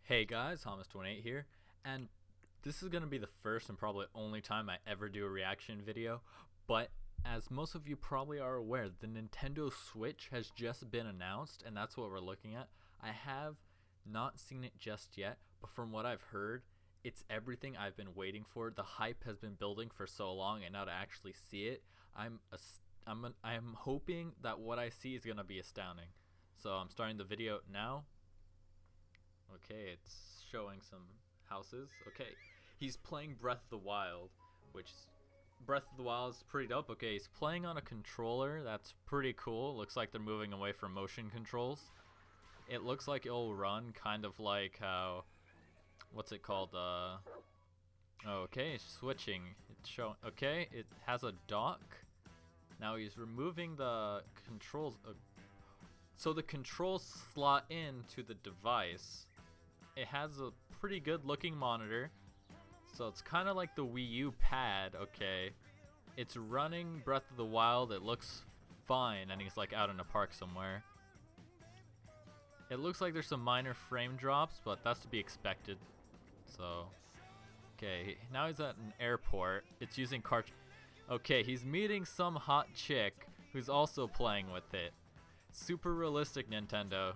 Hey guys, Thomas28 here, and this is going to be the first and probably only time I ever do a reaction video, but as most of you probably are aware, the Nintendo Switch has just been announced, and that's what we're looking at. I have not seen it just yet, but from what I've heard, it's everything I've been waiting for. The hype has been building for so long, and now to actually see it, I'm hoping that what I see is going to be astounding. So I'm starting the video now. Okay, it's showing some houses. Okay, he's playing Breath of the Wild, which Breath of the Wild is pretty dope. Okay, he's playing on a controller. That's pretty cool. Looks like they're moving away from motion controls. It looks like it'll run kind of like how, what's it called? Okay, switching. It's showing. Okay, it has a dock. Now he's removing the controls. So the controls slot into the device. It has a pretty good looking monitor, so it's kind of like the Wii U pad. Okay, it's running Breath of the Wild. It looks fine, and he's like out in a park somewhere. It looks like there's some minor frame drops, but that's to be expected. So okay, now he's at an airport. It's using okay, he's meeting some hot chick who's also playing with it. Super realistic, Nintendo.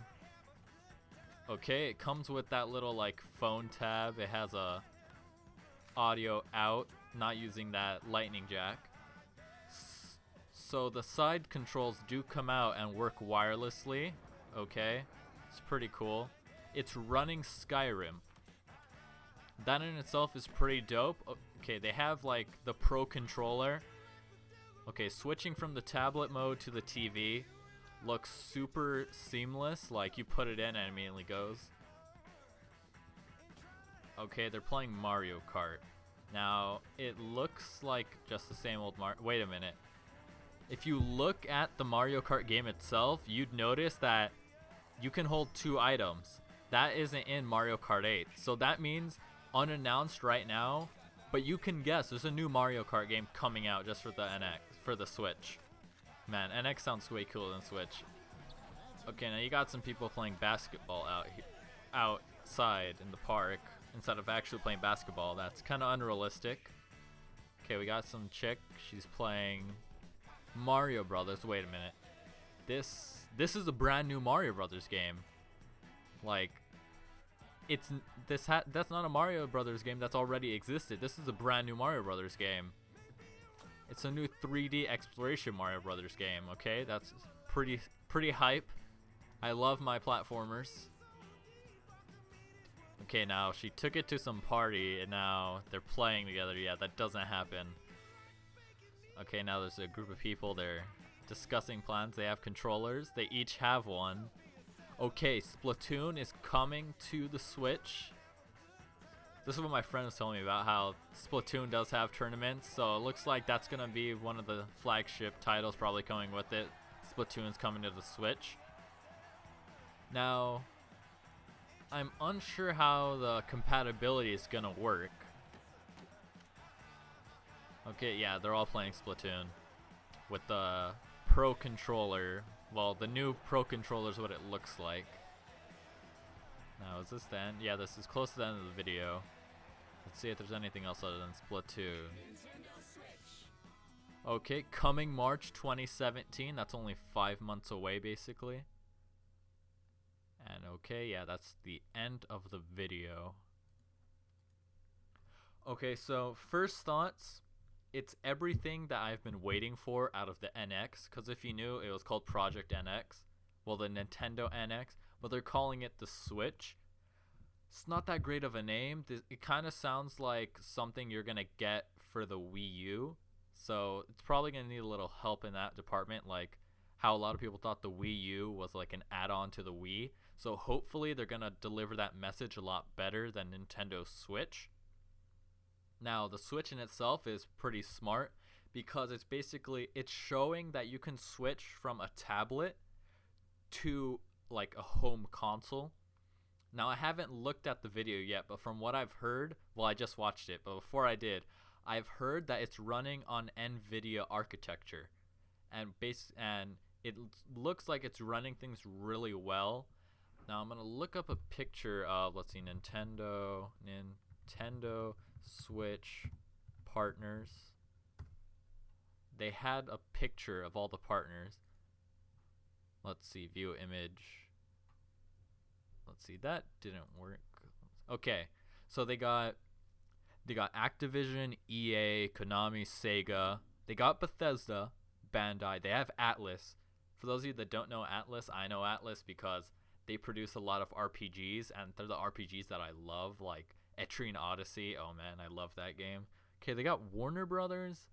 Okay, it comes with that little like phone tab. It has a audio out, not using that lightning jack. So the side controls do come out and work wirelessly. Okay, it's pretty cool. It's running Skyrim. That in itself is pretty dope. Okay, they have like the Pro controller. Okay, switching from the tablet mode to the TV. Looks super seamless, like you put it in and it immediately goes. Okay, they're playing Mario Kart. Now, it looks like just the same old Mario. Wait a minute. If you look at the Mario Kart game itself, you'd notice that you can hold two items. That isn't in Mario Kart 8. So that means unannounced right now, but you can guess there's a new Mario Kart game coming out just for the for the Switch. Man, NX sounds way cooler than Switch. Okay, now you got some people playing basketball outside in the park instead of actually playing basketball. That's kind of unrealistic. Okay, we got some chick. She's playing Mario Brothers. Wait a minute. This is a brand new Mario Brothers game. Like, that's not a Mario Brothers game that's already existed. This is a brand new Mario Brothers game. It's a new 3D exploration Mario Brothers game, okay? That's pretty hype. I love my platformers. Okay, now she took it to some party and now they're playing together. Yeah, that doesn't happen. Okay, now there's a group of people. They're discussing plans. They have controllers. They each have one. Okay, Splatoon is coming to the Switch. This is what my friend was telling me about, how Splatoon does have tournaments, so it looks like that's going to be one of the flagship titles probably coming with it. Splatoon's coming to the Switch. Now, I'm unsure how the compatibility is going to work. Okay, yeah, they're all playing Splatoon with the Pro controller. Well, the new Pro controller is what it looks like. Now, is this the end? Yeah, this is close to the end of the video. Let's see if there's anything else other than Splatoon. Okay, coming March 2017. That's only 5 months away, basically. And okay, yeah, that's the end of the video. Okay, so first thoughts. It's everything that I've been waiting for out of the NX. Because if you knew, it was called Project NX. Well, the Nintendo NX. But they're calling it the Switch. It's not that great of a name. It kind of sounds like something you're going to get for the Wii U. So it's probably going to need a little help in that department, like how a lot of people thought the Wii U was like an add-on to the Wii. So hopefully they're going to deliver that message a lot better than Nintendo Switch. Now, the Switch in itself is pretty smart because it's showing that you can switch from a tablet to like a home console. Now, I haven't looked at the video yet, but from what I've heard, well, I just watched it, but before I did, I've heard that it's running on NVIDIA architecture, and it looks like it's running things really well. Now I'm gonna look up a picture of, let's see, Nintendo Switch partners. They had a picture of all the partners. Let's see, view image. Let's see, that didn't work. Okay, so they got Activision, EA, Konami, Sega. They got Bethesda, Bandai. They have Atlas. For those of you that don't know Atlas, I know Atlas because they produce a lot of RPGs, and they're the RPGs that I love, like Etrian Odyssey. Oh man, I love that game. Okay, they got Warner Brothers.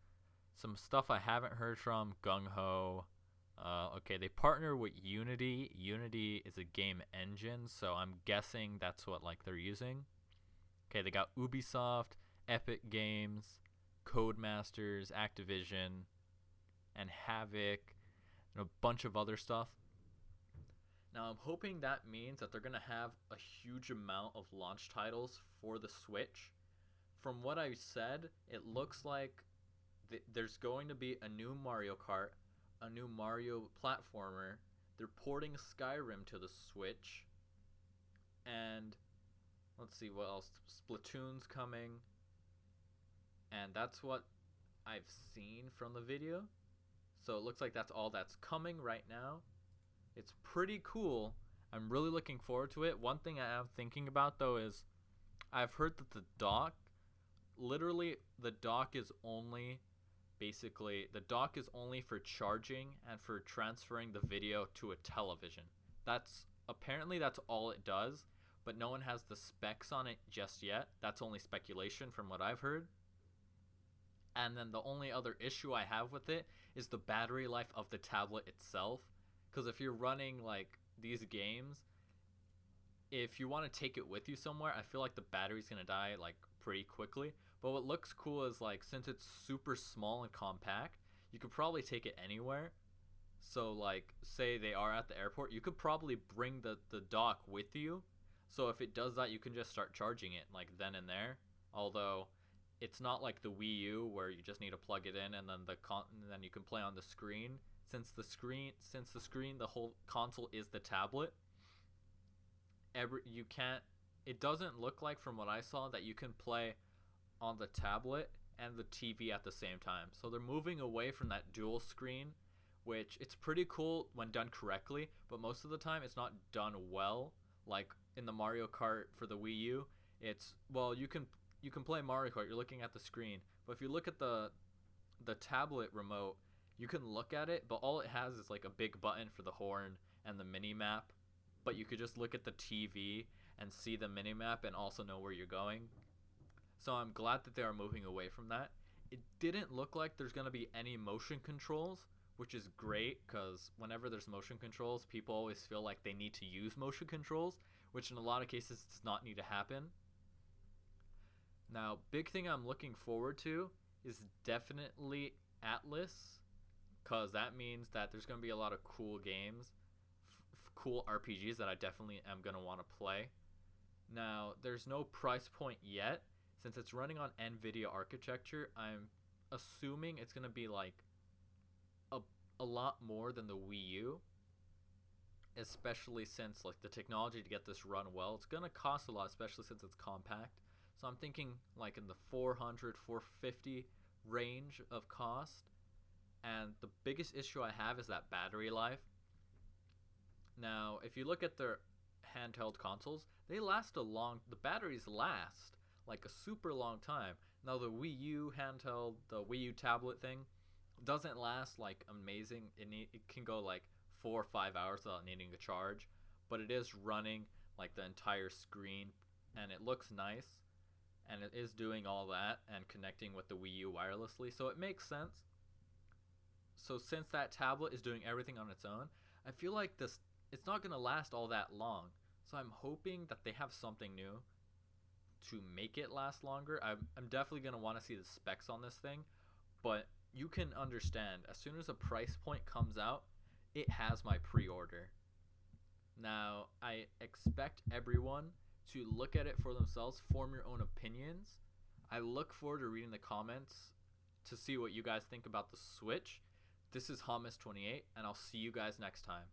Some stuff I haven't heard from, Gung Ho. Okay, they partner with Unity. Unity is a game engine, so I'm guessing that's what like they're using. Okay, they got Ubisoft, Epic Games, Codemasters, Activision, and Havoc, and a bunch of other stuff. Now I'm hoping that means that they're gonna have a huge amount of launch titles for the Switch. From what I said, it looks like there's going to be a new Mario Kart, a new Mario platformer. They're porting Skyrim to the Switch, and let's see what else. Splatoon's coming, and that's what I've seen from the video. So it looks like that's all that's coming right now. It's pretty cool. I'm really looking forward to it. One thing I am thinking about though is I've heard that the dock, literally the dock is only for charging and for transferring the video to a television. That's all it does, but no one has the specs on it just yet. That's only speculation from what I've heard. And then the only other issue I have with it is the battery life of the tablet itself. Because if you're running like these games, if you want to take it with you somewhere, I feel like the battery's gonna die like pretty quickly. But what looks cool is like, since it's super small and compact, you could probably take it anywhere. So like, say they are at the airport, you could probably bring the dock with you. So if it does that, you can just start charging it like then and there. Although it's not like the Wii U where you just need to plug it in and then then you can play on the screen. Since the screen, the whole console is the tablet. It doesn't look like, from what I saw, that you can play on the tablet and the TV at the same time. So they're moving away from that dual screen, which it's pretty cool when done correctly, but most of the time it's not done well. Like in the Mario Kart for the Wii U, you can play Mario Kart, you're looking at the screen, but if you look at the tablet remote, you can look at it, but all it has is like a big button for the horn and the mini map. But you could just look at the TV and see the mini map and also know where you're going. So I'm glad that they are moving away from that. It didn't look like there's going to be any motion controls, which is great, because whenever there's motion controls, people always feel like they need to use motion controls, which in a lot of cases does not need to happen. Now, big thing I'm looking forward to is definitely Atlas, because that means that there's going to be a lot of cool games, cool RPGs that I definitely am going to want to play. Now, there's no price point yet. Since it's running on NVIDIA architecture, I'm assuming it's going to be like a lot more than the Wii U, especially since like the technology to get this run well, it's going to cost a lot, especially since it's compact. So I'm thinking like in the 400, 450 range of cost. And the biggest issue I have is that battery life. Now, if you look at their handheld consoles, the batteries last like a super long time. Now the Wii U handheld, the Wii U tablet thing, doesn't last like amazing. It can go like 4 or 5 hours without needing to charge, but it is running like the entire screen, and it looks nice, and it is doing all that and connecting with the Wii U wirelessly, so it makes sense. So since that tablet is doing everything on its own, I feel like it's not going to last all that long. So I'm hoping that they have something new to make it last longer. I'm definitely going to want to see the specs on this thing, but you can understand, as soon as a price point comes out, it has my pre-order. Now, I expect everyone to look at it for themselves, form your own opinions. I look forward to reading the comments to see what you guys think about the Switch. This is Hamas28, and I'll see you guys next time.